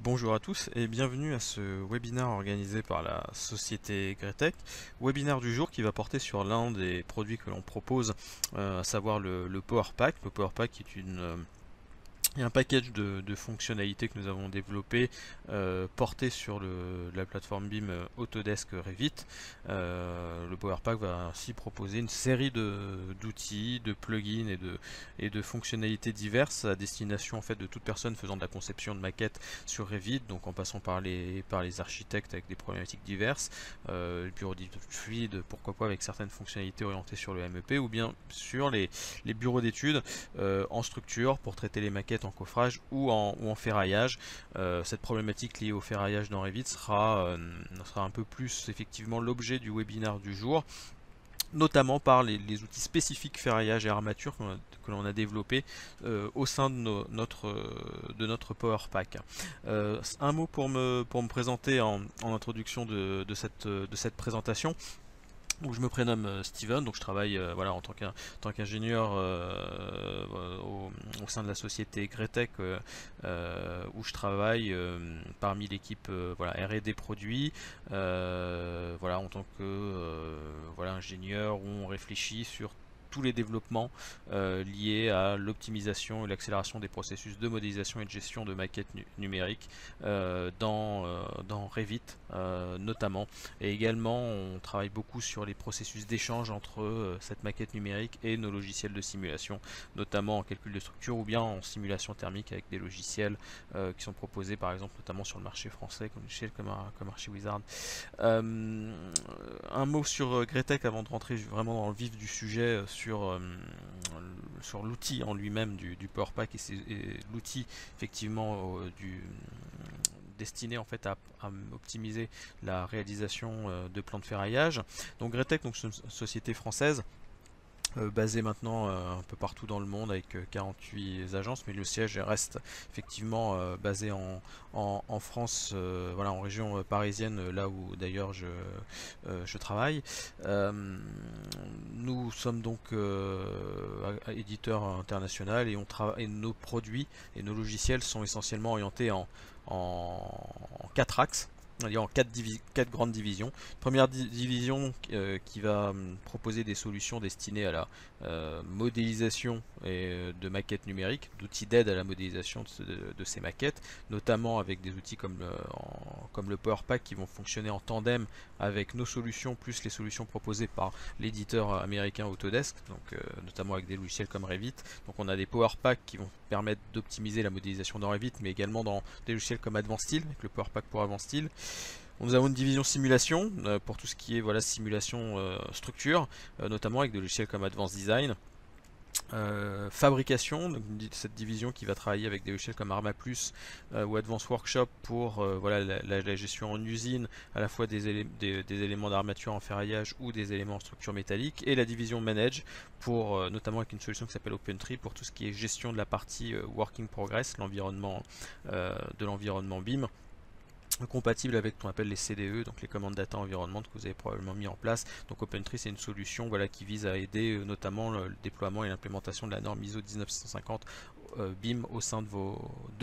Bonjour à tous et bienvenue à ce webinaire organisé par la société Gretec. Webinaire du jour qui va porter sur l'un des produits que l'on propose, à savoir le Power Pack. Le Power Pack est un package de fonctionnalités que nous avons développé, porté sur la plateforme BIM Autodesk Revit. Le Power Pack va ainsi proposer une série d'outils, de plugins et de fonctionnalités diverses à destination en fait de toute personne faisant de la conception de maquettes sur Revit, donc en passant par les architectes avec des problématiques diverses, le bureau d'études fluide, pourquoi pas avec certaines fonctionnalités orientées sur le MEP, ou bien sur les bureaux d'études en structure pour traiter les maquettes en coffrage ou en ferraillage. Cette problématique liée au ferraillage dans Revit sera un peu plus effectivement l'objet du webinaire du jour, notamment par les outils spécifiques ferraillage et armature que l'on a développé au sein de notre Power Pack. Un mot pour me présenter en introduction de cette présentation. Donc je me prénomme Steven, donc je travaille voilà, en tant qu'ingénieur au sein de la société Gretec, où je travaille parmi l'équipe voilà, R&D produits, voilà, en tant que voilà, ingénieur où on réfléchit sur tous les développements liés à l'optimisation et l'accélération des processus de modélisation et de gestion de maquettes numériques dans Revit notamment. Et également on travaille beaucoup sur les processus d'échange entre cette maquette numérique et nos logiciels de simulation, notamment en calcul de structure ou bien en simulation thermique avec des logiciels qui sont proposés par exemple notamment sur le marché français comme Archiwizard. Un mot sur Gretec avant de rentrer vraiment dans le vif du sujet sur l'outil en lui-même du Power Pack et l'outil effectivement destiné en fait à optimiser la réalisation de plans de ferraillage. Donc Gretec, donc c'est une société française basée maintenant un peu partout dans le monde avec 48 agences, mais le siège reste effectivement basé en France, voilà, en région parisienne, là où d'ailleurs je travaille. Nous sommes donc éditeur international et nos produits et nos logiciels sont essentiellement orientés en 4 axes, on-va-dire en 4 grandes divisions. Première division qui va proposer des solutions destinées à la modélisation de maquettes numériques, d'outils d'aide à la modélisation de ces maquettes, notamment avec des outils comme le Power Pack qui vont fonctionner en tandem avec nos solutions plus les solutions proposées par l'éditeur américain Autodesk, donc notamment avec des logiciels comme Revit. Donc on a des Power Pack qui vont permettre d'optimiser la modélisation dans Revit, mais également dans des logiciels comme Advanced Steel, avec le Power Pack pour Advanced Steel. Nous avons une division simulation pour tout ce qui est voilà, simulation structure, notamment avec des logiciels comme Advanced Design. Fabrication, donc cette division qui va travailler avec des logiciels comme Arma Plus ou Advanced Workshop pour voilà, la gestion en usine à la fois des éléments d'armature en ferraillage ou des éléments en structure métallique, et la division Manage pour notamment avec une solution qui s'appelle OpenTree pour tout ce qui est gestion de la partie Working Progress, l'environnement de l'environnement BIM, compatible avec ce qu'on appelle les CDE, donc les commandes data environnement que vous avez probablement mis en place. Donc OpenTree, c'est une solution voilà, qui vise à aider notamment le déploiement et l'implémentation de la norme ISO 19150 BIM au sein de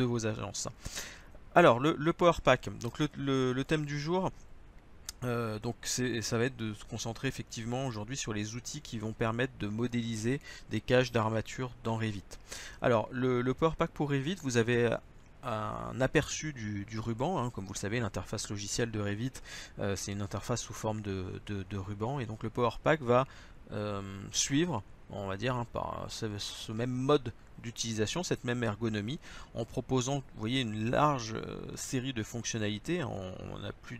vos agences. Alors le Power Pack, donc le thème du jour, donc ça va être de se concentrer effectivement aujourd'hui sur les outils qui vont permettre de modéliser des caches d'armature dans Revit. Alors le Power Pack pour Revit, vous avez un aperçu du ruban, hein. Comme vous le savez, l'interface logicielle de Revit, c'est une interface sous forme de ruban, et donc le Power Pack va suivre, on va dire, hein, par ce même mode d'utilisation, cette même ergonomie, en proposant, vous voyez, une large série de fonctionnalités. On a plus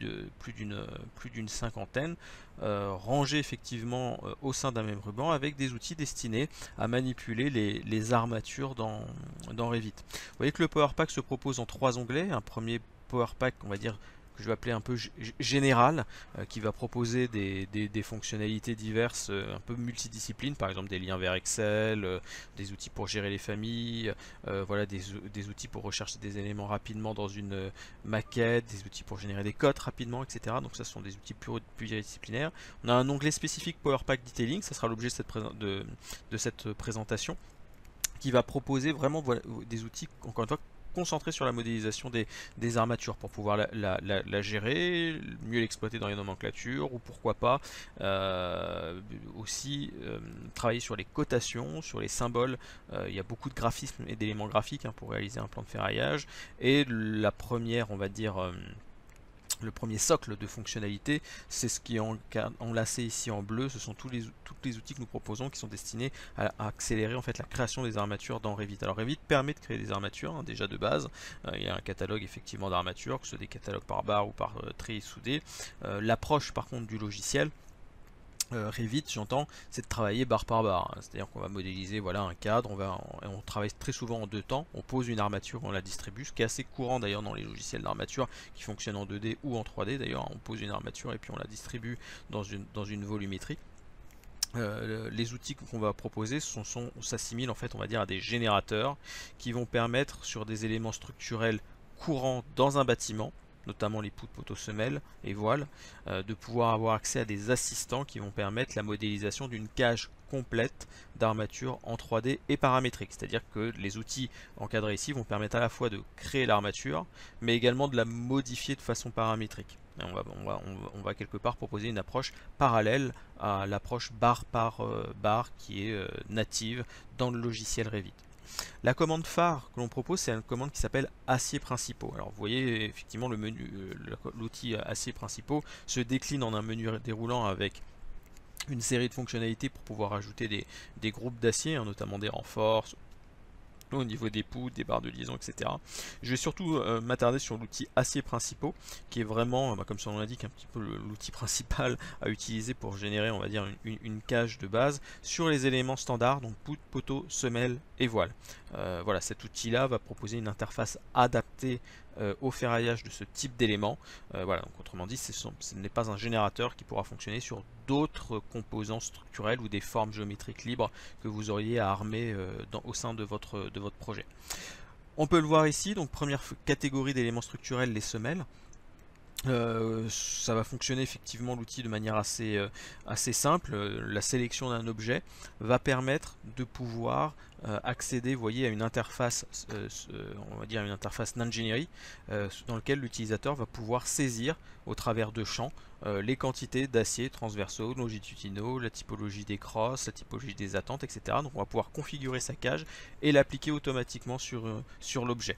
d'une cinquantaine rangées effectivement au sein d'un même ruban, avec des outils destinés à manipuler les armatures dans Revit. Vous voyez que le Power Pack se propose en 3 onglets. Un premier Power Pack, on va dire, que je vais appeler un peu général, qui va proposer des fonctionnalités diverses, un peu multidisciplines, par exemple des liens vers Excel, des outils pour gérer les familles, voilà, des outils pour rechercher des éléments rapidement dans une maquette, des outils pour générer des codes rapidement, etc. Donc ça, ce sont des outils pluridisciplinaires. On a un onglet spécifique Power Pack Detailing, ça sera l'objet de cette présentation, qui va proposer vraiment voilà, des outils, encore une fois, concentrer sur la modélisation des armatures pour pouvoir la gérer, mieux l'exploiter dans les nomenclatures, ou pourquoi pas aussi travailler sur les cotations, sur les symboles. Il y a beaucoup de graphismes et d'éléments graphiques pour réaliser un plan de ferraillage. Et la première, on va dire, le premier socle de fonctionnalité, c'est ce qui est enlacé ici en bleu. Ce sont tous les outils que nous proposons qui sont destinés à accélérer en fait la création des armatures dans Revit. Alors Revit permet de créer des armatures déjà de base. Il y a un catalogue effectivement d'armatures, que ce soit des catalogues par barre ou par treillis soudé. L'approche par contre du logiciel Revit, j'entends, c'est de travailler barre par barre, c'est-à-dire qu'on va modéliser voilà, un cadre, on travaille très souvent en deux temps, on pose une armature, on la distribue, ce qui est assez courant d'ailleurs dans les logiciels d'armature qui fonctionnent en 2D ou en 3D, d'ailleurs on pose une armature et puis on la distribue dans une volumétrie. Les outils qu'on va proposer s'assimilent en fait, on va dire, à des générateurs qui vont permettre sur des éléments structurels courants dans un bâtiment, notamment les poutres, poteaux, semelles et voiles, de pouvoir avoir accès à des assistants qui vont permettre la modélisation d'une cage complète d'armature en 3D et paramétrique. C'est-à-dire que les outils encadrés ici vont permettre à la fois de créer l'armature, mais également de la modifier de façon paramétrique. On va quelque part proposer une approche parallèle à l'approche barre par barre qui est native dans le logiciel Revit. La commande phare que l'on propose, c'est une commande qui s'appelle aciers principaux. Alors vous voyez effectivement le menu, l'outil aciers principaux se décline en un menu déroulant avec une série de fonctionnalités pour pouvoir ajouter des groupes d'acier, notamment des renforts au niveau des poutres, des barres de liaison, etc. Je vais surtout m'attarder sur l'outil aciers principaux, qui est vraiment, comme son nom l'indique, un petit peu l'outil principal à utiliser pour générer, on va dire, une cage de base sur les éléments standards, donc poutres, poteaux, semelles et voiles. Voilà, cet outil-là va proposer une interface adaptée au ferraillage de ce type d'éléments. Voilà, donc autrement dit, ce n'est pas un générateur qui pourra fonctionner sur d'autres composants structurels ou des formes géométriques libres que vous auriez à armer au sein de votre projet. On peut le voir ici, donc première catégorie d'éléments structurels, les semelles. Ça va fonctionner effectivement l'outil de manière assez simple. La sélection d'un objet va permettre de pouvoir accéder, vous voyez, à une interface, on va dire une interface d'ingénierie, dans laquelle l'utilisateur va pouvoir saisir au travers de champs les quantités d'acier transversaux, longitudinaux, la typologie des crosses, la typologie des attentes, etc. Donc on va pouvoir configurer sa cage et l'appliquer automatiquement sur l'objet.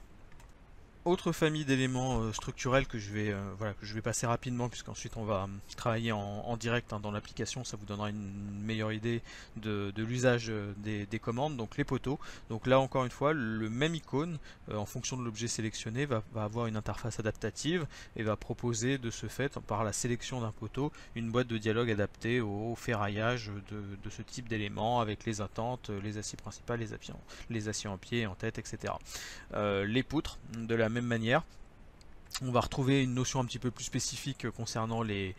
Autre famille d'éléments structurels que je vais passer rapidement, puisqu'ensuite on va travailler en direct dans l'application, ça vous donnera une meilleure idée de l'usage des commandes. Donc les poteaux, donc là encore une fois le même icône en fonction de l'objet sélectionné va avoir une interface adaptative et va proposer de ce fait, par la sélection d'un poteau, une boîte de dialogue adaptée au ferraillage de ce type d'éléments avec les attentes, les aciers principaux, les aciers en pied, en tête, etc. Les poutres, de la même manière, on va retrouver une notion un petit peu plus spécifique concernant les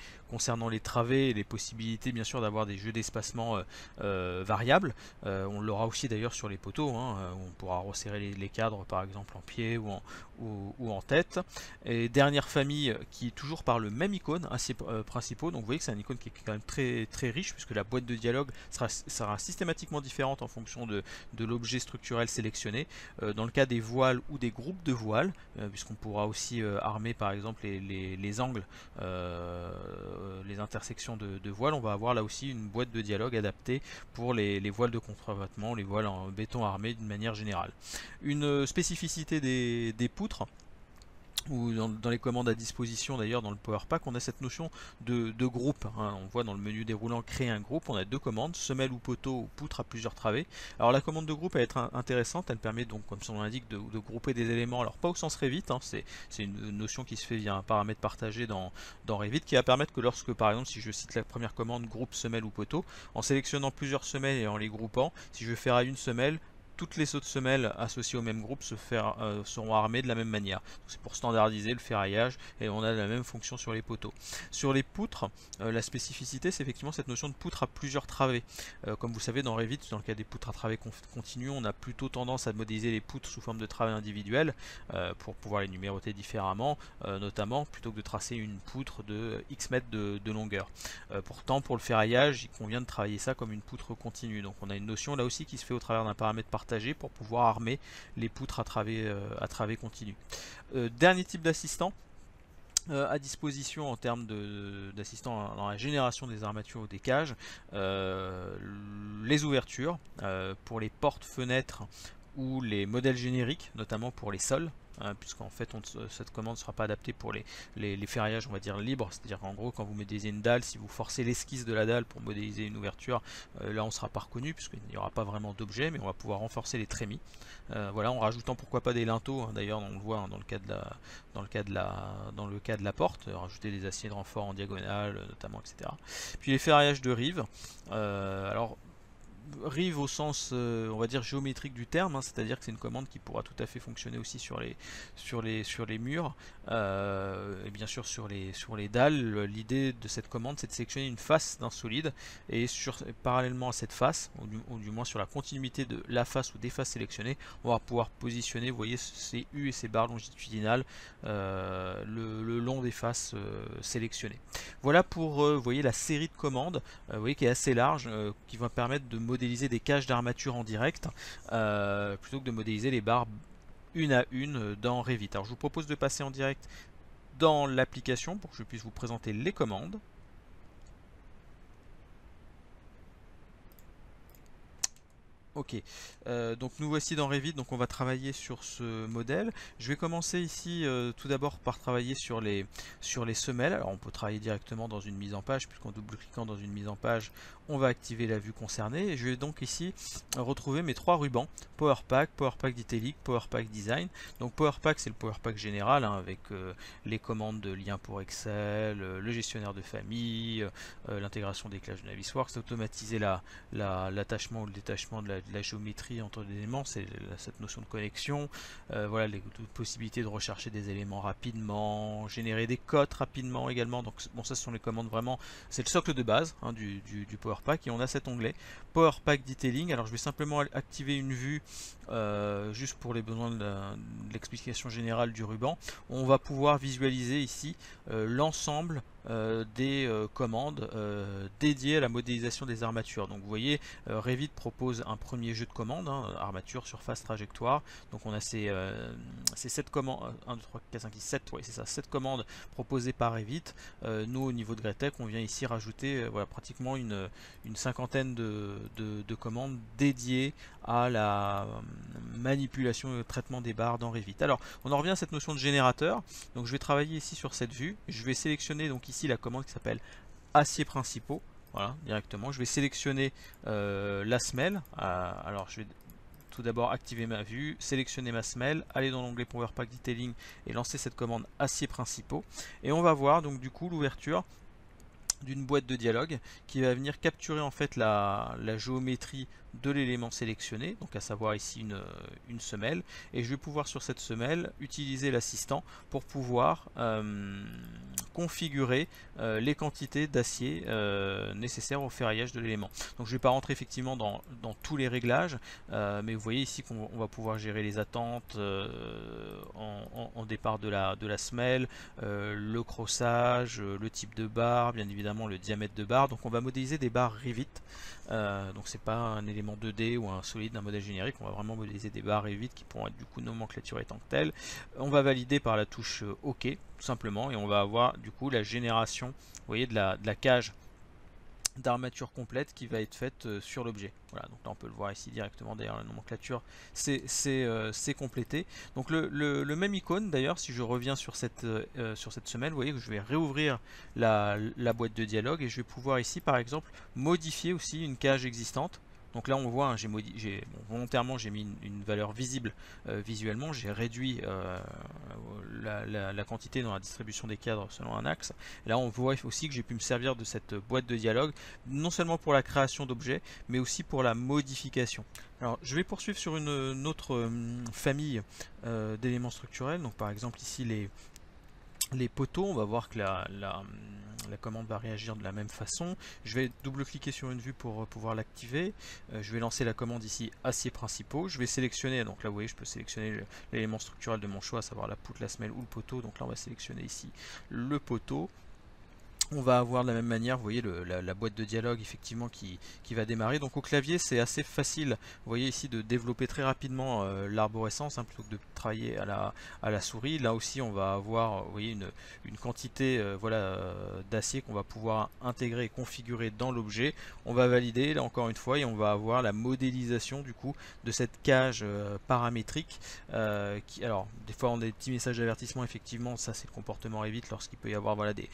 travées et les possibilités bien sûr d'avoir des jeux d'espacement variables. On l'aura aussi d'ailleurs sur les poteaux, où on pourra resserrer les cadres par exemple en pied ou en tête. Et dernière famille qui est toujours par le même icône, aciers principaux. Donc vous voyez que c'est un icône qui est quand même très riche, puisque la boîte de dialogue sera systématiquement différente en fonction de l'objet structurel sélectionné. Dans le cas des voiles ou des groupes de voiles, puisqu'on pourra aussi armer par exemple les angles, les intersections de voiles, on va avoir là aussi une boîte de dialogue adaptée pour les voiles de contre-vêtement, les voiles en béton armé d'une manière générale. Une spécificité des poutres, ou dans les commandes à disposition d'ailleurs dans le Power Pack, on a cette notion de groupe. On voit dans le menu déroulant créer un groupe, on a deux commandes, semelle ou poteau ou poutre à plusieurs travées. Alors la commande de groupe va être intéressante, elle permet donc, comme son nom l'indique, de grouper des éléments, alors pas au sens Revit, c'est une notion qui se fait via un paramètre partagé dans Revit, qui va permettre que lorsque par exemple, si je cite la première commande groupe semelle ou poteau, en sélectionnant plusieurs semelles et en les groupant, si je fais à une semelle, toutes les autres semelles associées au même groupe seront armées de la même manière. C'est pour standardiser le ferraillage et on a la même fonction sur les poteaux. Sur les poutres, la spécificité c'est effectivement cette notion de poutre à plusieurs travées. Comme vous savez dans Revit, dans le cas des poutres à travées continues, on a plutôt tendance à modéliser les poutres sous forme de travées individuelles pour pouvoir les numéroter différemment, notamment plutôt que de tracer une poutre de X mètres de longueur. Pourtant pour le ferraillage, il convient de travailler ça comme une poutre continue. Donc on a une notion là aussi qui se fait au travers d'un paramètre partagé partagé pour pouvoir armer les poutres à travée continu. Dernier type d'assistant à disposition en termes d'assistants dans la génération des armatures ou des cages, les ouvertures pour les portes, fenêtres ou les modèles génériques, notamment pour les sols. Puisqu'en fait cette commande ne sera pas adaptée pour les ferraillages on va dire libres, c'est-à-dire en gros quand vous modélisez une dalle, si vous forcez l'esquisse de la dalle pour modéliser une ouverture, là on ne sera pas reconnu puisqu'il n'y aura pas vraiment d'objet, mais on va pouvoir renforcer les trémies. Voilà, en rajoutant pourquoi pas des linteaux, hein, d'ailleurs on le voit hein, dans le cas de la porte, rajouter des aciers de renfort en diagonale notamment, etc. Puis les ferraillages de rive, alors rive au sens on va dire géométrique du terme, hein, c'est-à-dire que c'est une commande qui pourra tout à fait fonctionner aussi sur les murs et bien sûr sur les dalles. L'idée de cette commande c'est de sélectionner une face d'un solide et parallèlement à cette face, ou du moins sur la continuité de la face ou des faces sélectionnées, on va pouvoir positionner, vous voyez, ces U et ces barres longitudinales le long des faces sélectionnées. Voilà pour vous voyez la série de commandes vous voyez qui est assez large, qui va permettre de modéliser des cages d'armature en direct plutôt que de modéliser les barres une à une dans Revit. Alors je vous propose de passer en direct dans l'application pour que je puisse vous présenter les commandes. Ok, donc nous voici dans Revit, donc on va travailler sur ce modèle. Je vais commencer ici tout d'abord par travailler sur les semelles. Alors on peut travailler directement dans une mise en page, puisqu'en double-cliquant dans une mise en page, on va activer la vue concernée. Et je vais donc ici retrouver mes trois rubans, Power Pack, Power Pack Detailing, Power Pack Design. Donc Power Pack c'est le Power Pack général, hein, avec les commandes de lien pour Excel, le gestionnaire de famille, l'intégration des classes de Navisworks, automatiser l'attachement ou le détachement de la géométrie entre les éléments, c'est cette notion de connexion, voilà les possibilités de rechercher des éléments rapidement, générer des codes rapidement également. Donc bon, ça ce sont les commandes vraiment, c'est le socle de base hein, du Power Pack. Et on a cet onglet Power Pack Detailing. Alors je vais simplement activer une vue juste pour les besoins de l'explication générale du ruban. On va pouvoir visualiser ici l'ensemble des commandes dédiées à la modélisation des armatures. Donc vous voyez, Revit propose un premier jeu de commandes, hein, armature, surface, trajectoire. Donc on a ces 7 commandes, 1, 2, 3, 4, 5, 6, 7, ouais, c'est ça, 7 commandes proposées par Revit. Nous au niveau de Greatech, on vient ici rajouter voilà, pratiquement une cinquantaine de commandes dédiées à la manipulation et au traitement des barres dans Revit. Alors on en revient à cette notion de générateur. Donc je vais travailler ici sur cette vue. Je vais sélectionner donc ici la commande qui s'appelle aciers principaux. Voilà, directement. Je vais sélectionner la semelle. Alors je vais tout d'abord activer ma vue, sélectionner ma semelle, aller dans l'onglet Power Pack Detailing et lancer cette commande aciers principaux. Et on va voir donc du coup l'ouverture d'une boîte de dialogue qui va venir capturer en fait la géométrie de l'élément sélectionné, donc à savoir ici une semelle, et je vais pouvoir sur cette semelle utiliser l'assistant pour pouvoir configurer les quantités d'acier nécessaires au ferraillage de l'élément. Donc je ne vais pas rentrer effectivement dans tous les réglages, mais vous voyez ici qu'on va pouvoir gérer les attentes en départ de la semelle, le crossage, le type de barre, bien évidemment le diamètre de barre. Donc on va modéliser des barres Revit, donc c'est pas un élément 2D ou un solide d'un modèle générique, on va vraiment modéliser des barres Revit qui pourront être du coup nomenclaturées tant que telles. On va valider par la touche OK tout simplement, et on va avoir du coup la génération, vous voyez, de la cage d'armature complète qui va être faite sur l'objet. Voilà, donc là on peut le voir ici directement, d'ailleurs la nomenclature c'est complété. Donc le même icône d'ailleurs, si je reviens sur cette semelle, vous voyez que je vais réouvrir la boîte de dialogue et je vais pouvoir ici par exemple modifier aussi une cage existante. Donc là on voit, hein, volontairement j'ai mis une valeur visible visuellement, j'ai réduit la quantité dans la distribution des cadres selon un axe. Et là on voit aussi que j'ai pu me servir de cette boîte de dialogue, non seulement pour la création d'objets, mais aussi pour la modification. Alors je vais poursuivre sur une autre famille d'éléments structurels, donc par exemple ici les poteaux. On va voir que la commande va réagir de la même façon. Je vais double-cliquer sur une vue pour pouvoir l'activer. Je vais lancer la commande ici aciers principaux. Je vais sélectionner, donc là vous voyez je peux sélectionner l'élément structurel de mon choix, à savoir la poutre, la semelle ou le poteau. Donc là on va sélectionner ici le poteau. On va avoir de la même manière, vous voyez la boîte de dialogue effectivement qui va démarrer. Donc au clavier c'est assez facile, vous voyez ici, de développer très rapidement l'arborescence, hein, plutôt que de travailler à la souris. Là aussi on va avoir, vous voyez, une quantité voilà, d'acier qu'on va pouvoir intégrer et configurer dans l'objet. On va valider là encore une fois et on va avoir la modélisation du coup de cette cage paramétrique. Alors des fois on a des petits messages d'avertissement, effectivement ça c'est le comportement Revit lorsqu'il peut y avoir voilà, des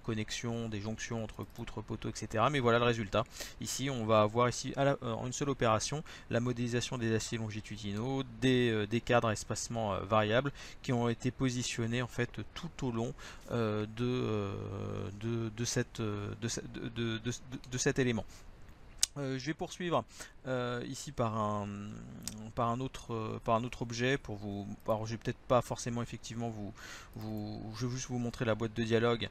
connexions, des jonctions entre poutres, poteaux, etc. Mais voilà le résultat. Ici, on va avoir ici en une seule opération la modélisation des aciers longitudinaux, des cadres espacement variables qui ont été positionnés en fait tout au long de cet élément. Je vais poursuivre ici par un autre objet pour vous. Alors je vais peut-être pas forcément effectivement je vais juste vous montrer la boîte de dialogue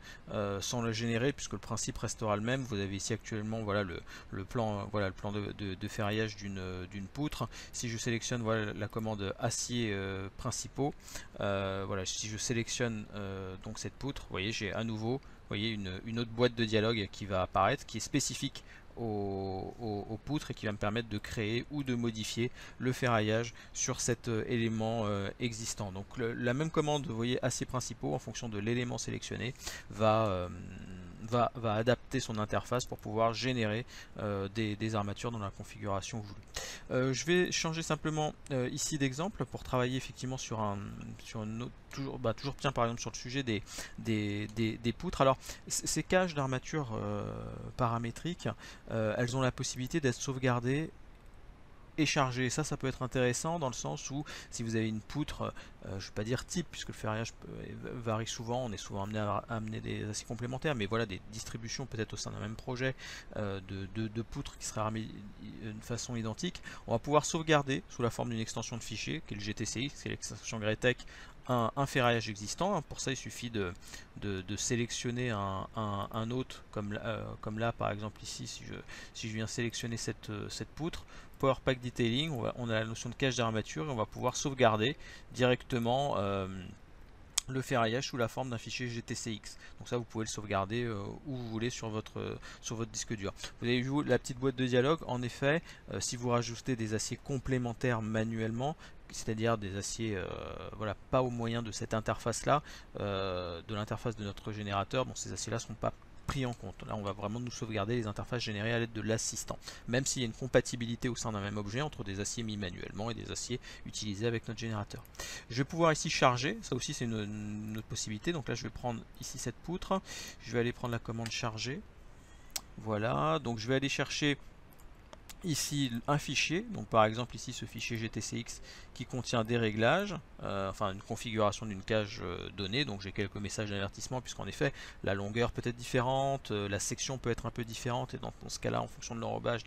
sans la générer, puisque le principe restera le même. Vous avez ici actuellement voilà le plan de ferraillage d'une poutre. Si je sélectionne voilà la commande acier principaux, voilà, si je sélectionne donc cette poutre, vous voyez, j'ai à nouveau, vous voyez, une autre boîte de dialogue qui va apparaître, qui est spécifique aux poutres et qui va me permettre de créer ou de modifier le ferraillage sur cet élément existant. Donc la même commande, vous voyez, aciers principaux, en fonction de l'élément sélectionné, va adapter son interface pour pouvoir générer des armatures dans la configuration voulue. Je vais changer simplement ici d'exemple pour travailler effectivement sur une autre, toujours bien par exemple sur le sujet des poutres. Alors ces cages d'armature paramétriques, elles ont la possibilité d'être sauvegardées et chargées. Ça peut être intéressant dans le sens où si vous avez une poutre, je ne vais pas dire type, puisque le ferraillage varie souvent, on est souvent amené à amener des aciers complémentaires, mais voilà, des distributions peut-être au sein d'un même projet de poutres qui seraient armées de façon identique. On va pouvoir sauvegarder sous la forme d'une extension de fichier, qui est le GTCX, c'est l'extension Greatech, un ferraillage existant. Pour ça il suffit de sélectionner un autre, comme là par exemple ici, si je viens sélectionner cette poutre, Power Pack Detailing, on a la notion de cache d'armature et on va pouvoir sauvegarder directement le ferraillage sous la forme d'un fichier GTCX. Donc ça vous pouvez le sauvegarder où vous voulez sur votre disque dur. Vous avez vu la petite boîte de dialogue, en effet, si vous rajoutez des aciers complémentaires manuellement, c'est-à-dire des aciers voilà, pas au moyen de cette interface là, de l'interface de notre générateur, bon, ces aciers là ne sont pas pris en compte. Là on va vraiment nous sauvegarder les interfaces générées à l'aide de l'assistant, même s'il y a une compatibilité au sein d'un même objet entre des aciers mis manuellement et des aciers utilisés avec notre générateur. Je vais pouvoir ici charger, ça aussi c'est une autre possibilité. Donc là je vais prendre ici cette poutre, je vais aller prendre la commande charger, voilà, donc je vais aller chercher ici un fichier, donc par exemple ici ce fichier GTCX qui contient des réglages, enfin une configuration d'une cage donnée. Donc j'ai quelques messages d'avertissement, puisqu'en effet la longueur peut être différente, la section peut être un peu différente, et dans ce cas là, en fonction de l'enrobage,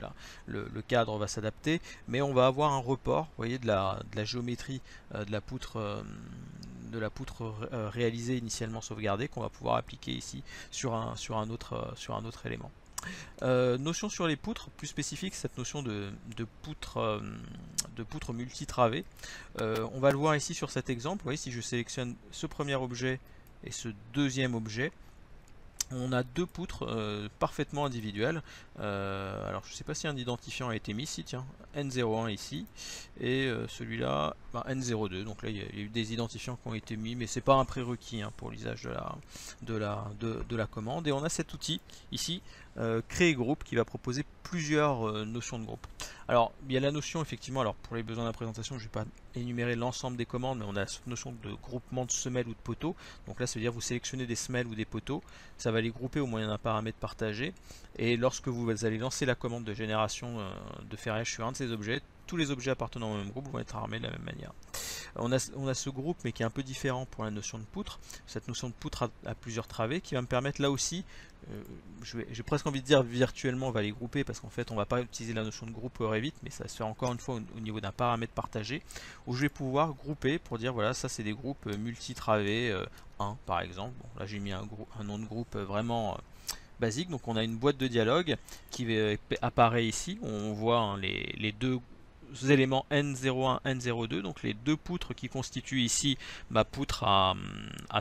le cadre va s'adapter, mais on va avoir un report, vous voyez, de la géométrie de la poutre réalisée initialement sauvegardée, qu'on va pouvoir appliquer ici sur un autre élément. Notion sur les poutres, plus spécifique, cette notion de poutre multitravée. On va le voir ici sur cet exemple. Vous voyez, si je sélectionne ce premier objet et ce deuxième objet, on a deux poutres parfaitement individuelles. Alors je ne sais pas si un identifiant a été mis ici, tiens, N01 ici, et celui-là N02. Donc là il y a eu des identifiants qui ont été mis, mais c'est pas un prérequis pour l'usage de la commande. Et on a cet outil ici, créer groupe, qui va proposer plusieurs notions de groupe. Alors il y a la notion effectivement, alors pour les besoins de la présentation je ne vais pas énumérer l'ensemble des commandes, mais on a cette notion de groupement de semelles ou de poteaux. Donc là ça veut dire vous sélectionnez des semelles ou des poteaux, ça va les grouper au moyen d'un paramètre partagé, et lorsque vous allez lancer la commande de génération de ferraillage sur un de ces objets, tous les objets appartenant au même groupe vont être armés de la même manière. On a ce groupe, mais qui est un peu différent pour la notion de poutre. Cette notion de poutre a plusieurs travées, qui va me permettre là aussi, j'ai presque envie de dire virtuellement on va les grouper, parce qu'en fait on va pas utiliser la notion de groupe Revit, mais ça se fait encore une fois au niveau d'un paramètre partagé, où je vais pouvoir grouper pour dire voilà, ça c'est des groupes multi-travées 1 par exemple. Bon, là j'ai mis un nom de groupe vraiment basique. Donc on a une boîte de dialogue qui apparaît ici, on voit les deux éléments N01, N02, donc les deux poutres qui constituent ici ma poutre à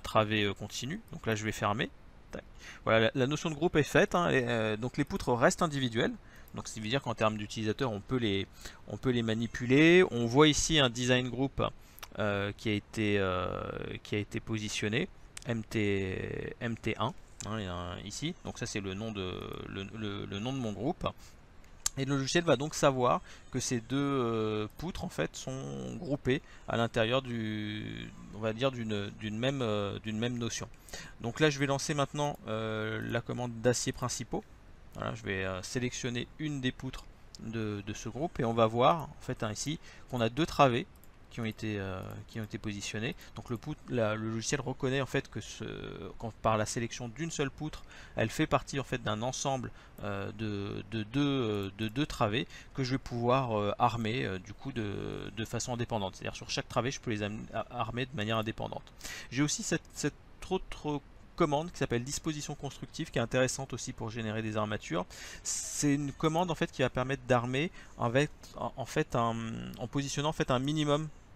travée continue. Donc là je vais fermer. Tac. Voilà, la notion de groupe est faite, hein, donc les poutres restent individuelles. Donc ça veut dire qu'en termes d'utilisateurs, on peut les manipuler. On voit ici un design group qui a été positionné, MT1, hein, ici. Donc ça c'est le nom le nom de mon groupe. Et le logiciel va donc savoir que ces deux poutres en fait sont groupées à l'intérieur on va dire d'une même notion. Donc là je vais lancer maintenant la commande d'acier principaux. Voilà, je vais sélectionner une des poutres de ce groupe et on va voir en fait ici qu'on a deux travées qui ont été positionnés. Donc le logiciel reconnaît en fait que par la sélection d'une seule poutre, elle fait partie en fait d'un ensemble de deux travées que je vais pouvoir armer du coup de façon indépendante. C'est-à-dire sur chaque travée, je peux les armer de manière indépendante. J'ai aussi cette autre commande qui s'appelle disposition constructive qui est intéressante aussi pour générer des armatures. C'est une commande en fait qui va permettre d'armer en positionnant en fait un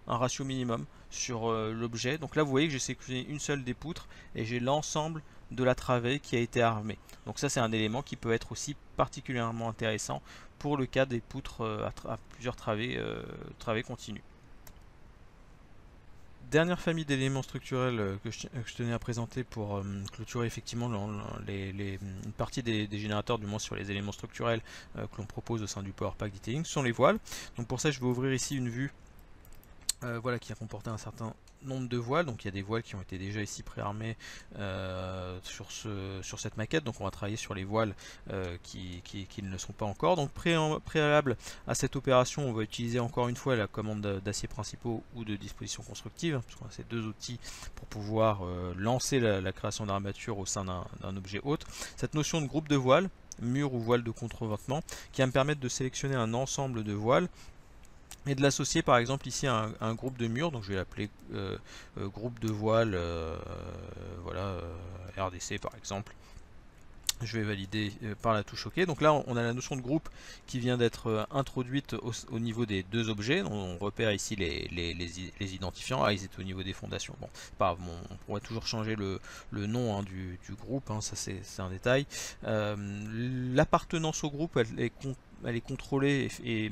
ratio minimum sur l'objet. Donc là vous voyez que j'ai sélectionné une seule des poutres et j'ai l'ensemble de la travée qui a été armée. Donc ça c'est un élément qui peut être aussi particulièrement intéressant pour le cas des poutres à plusieurs travées continues. Dernière famille d'éléments structurels que je tenais à présenter pour clôturer effectivement une partie des générateurs, du moins sur les éléments structurels que l'on propose au sein du PowerPack Detailing, sont les voiles. Donc pour ça je vais ouvrir ici une vue voilà, qui a comporté un certain nombre de voiles. Donc il y a des voiles qui ont été déjà ici préarmées sur cette maquette. Donc on va travailler sur les voiles qui ne le sont pas encore. Donc préalable à cette opération, on va utiliser encore une fois la commande d'acier principaux ou de disposition constructive, parce qu'on a ces deux outils pour pouvoir lancer la création d'armature au sein d'un objet hôte. Cette notion de groupe de voiles, mur ou voile de contreventement, qui va me permettre de sélectionner un ensemble de voiles et de l'associer par exemple ici à un groupe de murs. Donc je vais l'appeler groupe de voiles voilà, RDC par exemple. Je vais valider par la touche OK. Donc là on a la notion de groupe qui vient d'être introduite au niveau des deux objets. On repère ici les identifiants. Ah, ils étaient au niveau des fondations. Bon, pas grave, on pourrait toujours changer le nom du groupe, hein, ça c'est un détail. L'appartenance au groupe elle est contrôlée et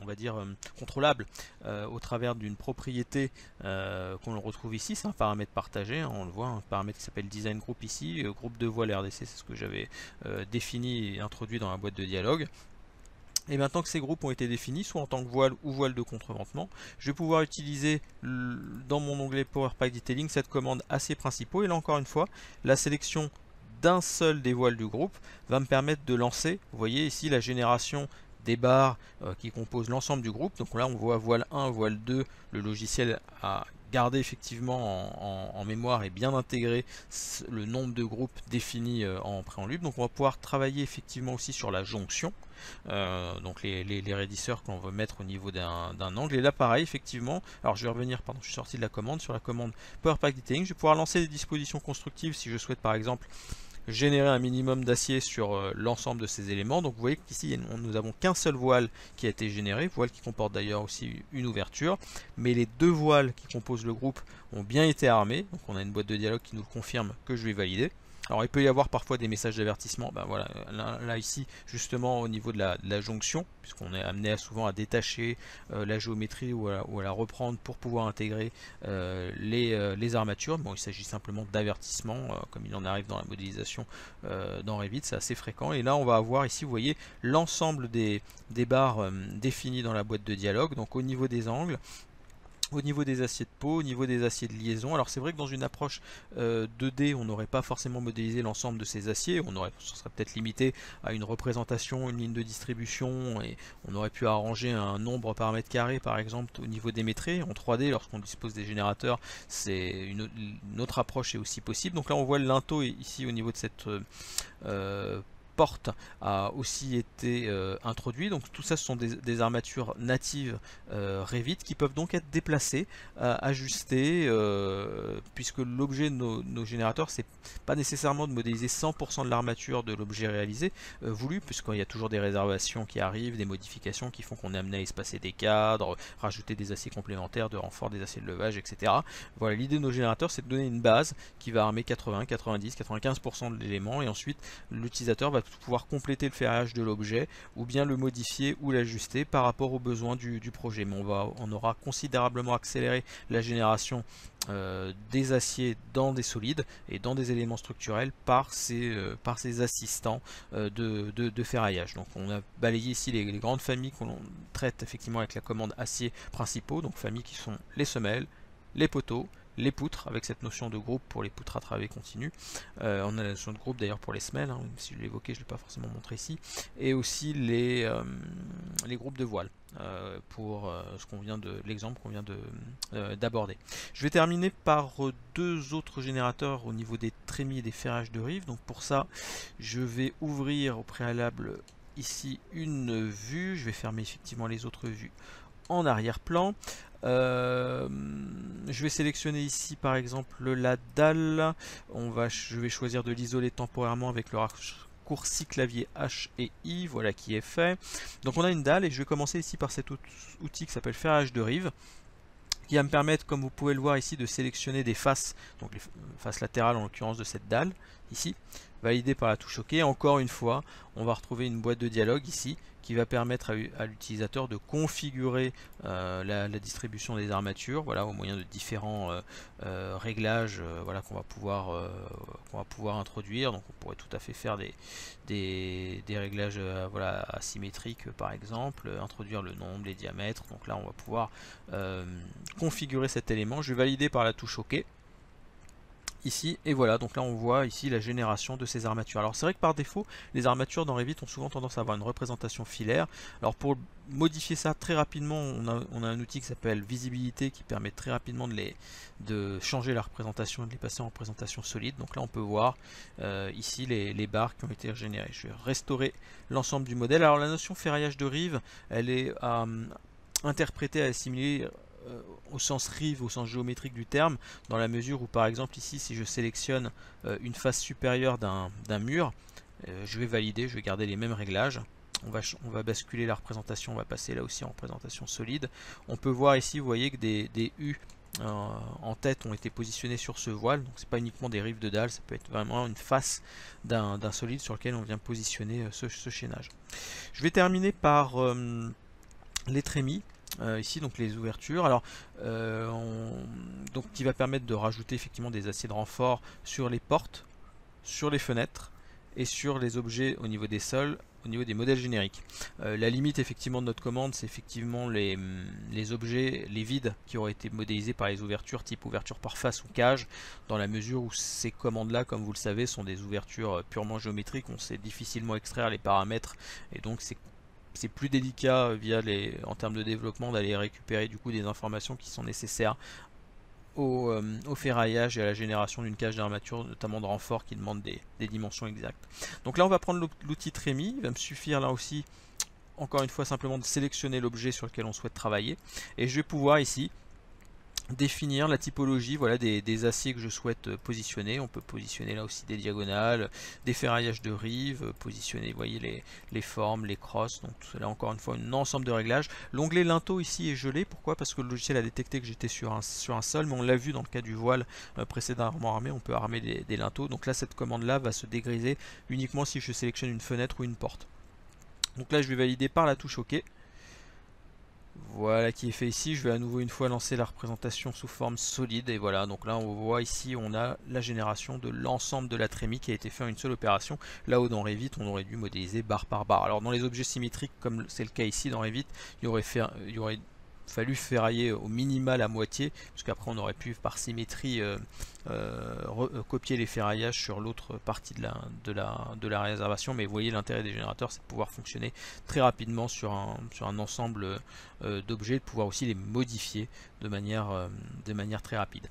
on va dire contrôlable au travers d'une propriété qu'on retrouve ici. C'est un paramètre partagé, hein, on le voit, un paramètre qui s'appelle design group ici, groupe de voiles RDC, c'est ce que j'avais défini et introduit dans la boîte de dialogue. Et maintenant que ces groupes ont été définis, soit en tant que voile ou voile de contreventement, je vais pouvoir utiliser dans mon onglet PowerPack Detailing cette commande acier principaux. Et là encore une fois, la sélection d'un seul des voiles du groupe va me permettre de lancer, vous voyez ici la génération des barres qui composent l'ensemble du groupe. Donc là on voit voile 1, voile 2, le logiciel a gardé effectivement en mémoire et bien intégré le nombre de groupes définis en préambule. Donc on va pouvoir travailler effectivement aussi sur la jonction, donc les raidisseurs qu'on veut mettre au niveau d'un angle. Et là pareil effectivement, alors je vais revenir, pardon, je suis sorti de la commande, sur la commande PowerPack Detailing, je vais pouvoir lancer des dispositions constructives si je souhaite par exemple générer un minimum d'acier sur l'ensemble de ces éléments. Donc vous voyez qu'ici nous avons qu'un seul voile qui a été généré, voile qui comporte d'ailleurs aussi une ouverture, mais les deux voiles qui composent le groupe ont bien été armés. Donc on a une boîte de dialogue qui nous confirme que je vais valider. Alors il peut y avoir parfois des messages d'avertissement, ben voilà, là ici justement au niveau de la jonction, puisqu'on est amené souvent à détacher la géométrie ou à la reprendre pour pouvoir intégrer les armatures. Bon, il s'agit simplement d'avertissements, comme il en arrive dans la modélisation dans Revit, c'est assez fréquent. Et là on va avoir ici, vous voyez, l'ensemble des barres définies dans la boîte de dialogue, donc au niveau des angles, au niveau des aciers de peau, au niveau des aciers de liaison. Alors c'est vrai que dans une approche 2D, on n'aurait pas forcément modélisé l'ensemble de ces aciers, ça serait peut-être limité à une représentation, une ligne de distribution, et on aurait pu arranger un nombre par mètre carré par exemple au niveau des métrés. En 3D, lorsqu'on dispose des générateurs, c'est une autre approche est aussi possible. Donc là on voit le linteau ici au niveau de cette porte a aussi été introduit. Donc tout ça, ce sont des armatures natives Revit qui peuvent donc être déplacées, ajustées, puisque l'objet de nos générateurs, c'est pas nécessairement de modéliser 100% de l'armature de l'objet réalisé, voulu, puisqu'il y a toujours des réservations qui arrivent, des modifications qui font qu'on est amené à espacer des cadres, rajouter des aciers complémentaires, de renfort, des aciers de levage, etc. Voilà, l'idée de nos générateurs, c'est de donner une base qui va armer 80, 90, 95% de l'élément, et ensuite l'utilisateur va pouvoir compléter le ferrage de l'objet, ou bien le modifier ou l'ajuster par rapport aux besoins du projet. Mais on aura considérablement accéléré la génération des aciers dans des solides et dans des éléments structurels par ces assistants de ferraillage. Donc on a balayé ici les grandes familles qu'on traite effectivement avec la commande acier principaux, donc familles qui sont les semelles, les poteaux, les poutres, avec cette notion de groupe pour les poutres à travée continue. On a la notion de groupe d'ailleurs pour les semelles, hein, même si je l'ai évoqué, je ne l'ai pas forcément montré ici. Et aussi les groupes de voiles, pour l'exemple qu'on vient d'aborder. Je vais terminer par deux autres générateurs au niveau des trémies et des ferrages de rive. Donc pour ça, je vais ouvrir au préalable ici une vue. Je vais fermer effectivement les autres vues en arrière-plan. Je vais sélectionner ici par exemple la dalle. Je vais choisir de l'isoler temporairement avec le raccourci clavier H et I, voilà qui est fait. Donc on a une dalle et je vais commencer ici par cet outil qui s'appelle ferrage de rive, qui va me permettre, comme vous pouvez le voir ici, de sélectionner des faces, donc les faces latérales en l'occurrence de cette dalle ici, validé par la touche OK. Encore une fois, on va retrouver une boîte de dialogue ici qui va permettre à l'utilisateur de configurer la distribution des armatures, voilà, au moyen de différents réglages, voilà, qu'on va pouvoir introduire. Donc on pourrait tout à fait faire des réglages voilà, asymétriques par exemple, introduire le nombre, les diamètres. Donc là on va pouvoir configurer cet élément. Je vais valider par la touche OK ici, et voilà, donc là on voit ici la génération de ces armatures. Alors c'est vrai que par défaut, les armatures dans Revit ont souvent tendance à avoir une représentation filaire. Alors pour modifier ça très rapidement, on a un outil qui s'appelle visibilité qui permet très rapidement de changer la représentation et de les passer en représentation solide. Donc là on peut voir ici les barres qui ont été générées. Je vais restaurer l'ensemble du modèle. Alors la notion ferraillage de rive, elle est interprétée, à assimiler au sens rive, au sens géométrique du terme, dans la mesure où par exemple ici si je sélectionne une face supérieure d'un mur, je vais valider, je vais garder les mêmes réglages. On va basculer la représentation, on va passer là aussi en représentation solide. On peut voir ici, vous voyez que des U en tête ont été positionnés sur ce voile, donc c'est pas uniquement des rives de dalle, ça peut être vraiment une face d'un solide sur lequel on vient positionner ce chaînage. Je vais terminer par les trémies. Ici donc les ouvertures, alors donc qui va permettre de rajouter effectivement des aciers de renfort sur les portes, sur les fenêtres et sur les objets au niveau des sols, au niveau des modèles génériques. La limite effectivement de notre commande, c'est effectivement les objets, les vides qui auraient été modélisés par les ouvertures type ouverture par face ou cage, dans la mesure où ces commandes là, comme vous le savez, sont des ouvertures purement géométriques. On sait difficilement extraire les paramètres et donc c'est plus délicat en termes de développement d'aller récupérer du coup des informations qui sont nécessaires au ferraillage et à la génération d'une cage d'armature, notamment de renfort qui demande des dimensions exactes. Donc là on va prendre l'outil trémie, il va me suffire là aussi encore une fois simplement de sélectionner l'objet sur lequel on souhaite travailler et je vais pouvoir ici définir la typologie, voilà, des aciers que je souhaite positionner. On peut positionner là aussi des diagonales, des ferraillages de rive, positionner, vous voyez, les formes, les crosses. Donc là encore une fois un ensemble de réglages. L'onglet linteau ici est gelé, pourquoi? Parce que le logiciel a détecté que j'étais sur un sol, mais on l'a vu dans le cas du voile précédemment armé, on peut armer des linteaux. Donc là cette commande là va se dégriser uniquement si je sélectionne une fenêtre ou une porte. Donc là je vais valider par la touche OK. Voilà qui est fait ici. Je vais à nouveau une fois lancer la représentation sous forme solide et voilà, donc là on voit ici on a la génération de l'ensemble de la trémie qui a été fait en une seule opération, là où dans Revit on aurait dû modéliser barre par barre. Alors dans les objets symétriques comme c'est le cas ici dans Revit, il y aurait fallu ferrailler au minimal à moitié, parce qu'après on aurait pu par symétrie copier les ferraillages sur l'autre partie de la réservation. Mais vous voyez, l'intérêt des générateurs, c'est de pouvoir fonctionner très rapidement sur un ensemble d'objets, de pouvoir aussi les modifier de manière très rapide.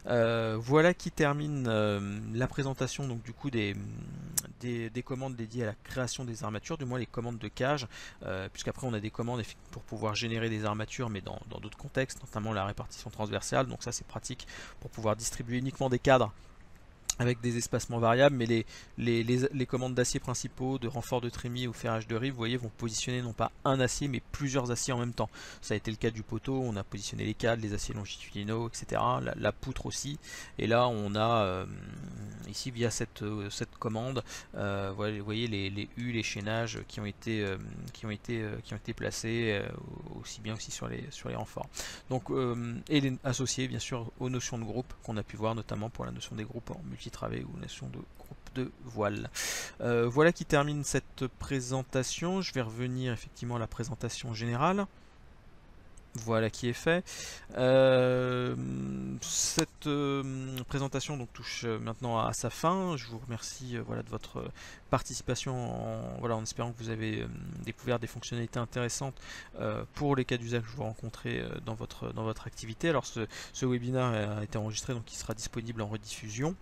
Voilà qui termine la présentation donc du coup des des commandes dédiées à la création des armatures, du moins les commandes de cage, puisqu'après on a des commandes pour pouvoir générer des armatures, mais dans d'autres contextes, notamment la répartition transversale. Donc ça c'est pratique pour pouvoir distribuer uniquement des cadres avec des espacements variables, mais les commandes d'acier principaux, de renfort de trémies ou ferrage de rive, vous voyez, vont positionner non pas un acier, mais plusieurs aciers en même temps. Ça a été le cas du poteau, on a positionné les cadres, les aciers longitudinaux, etc. La poutre aussi. Et là, on a, ici, via cette commande, vous voyez les U, les chaînages qui ont été placés, aussi bien aussi sur les renforts. Donc, et associés, bien sûr, aux notions de groupe qu'on a pu voir, notamment pour la notion des groupes en multi-travées ou notion de groupe de voile. Voilà qui termine cette présentation. Je vais revenir effectivement à la présentation générale. Voilà qui est fait. Cette présentation donc touche maintenant à sa fin. Je vous remercie voilà, de votre participation en espérant que vous avez découvert des fonctionnalités intéressantes pour les cas d'usage que vous rencontrez dans votre activité. Alors ce webinaire a été enregistré, donc il sera disponible en rediffusion.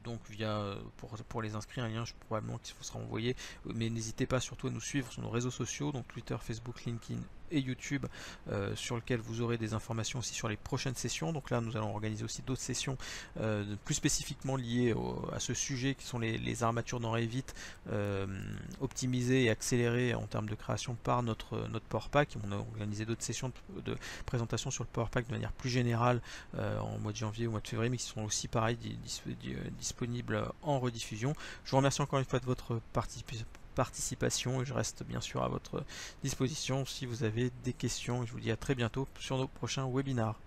Donc pour les inscrits, un lien probablement qui vous sera envoyé, mais n'hésitez pas surtout à nous suivre sur nos réseaux sociaux, donc Twitter, Facebook, LinkedIn et YouTube, sur lequel vous aurez des informations aussi sur les prochaines sessions. Donc là nous allons organiser aussi d'autres sessions plus spécifiquement liées à ce sujet qui sont les armatures dans Revit, optimisées et accélérées en termes de création par notre PowerPack. On a organisé d'autres sessions de présentation sur le PowerPack de manière plus générale en mois de janvier ou mois de février, mais qui sont aussi pareil disponibles en rediffusion. Je vous remercie encore une fois de votre participation et je reste bien sûr à votre disposition si vous avez des questions. Je vous dis à très bientôt sur nos prochains webinars.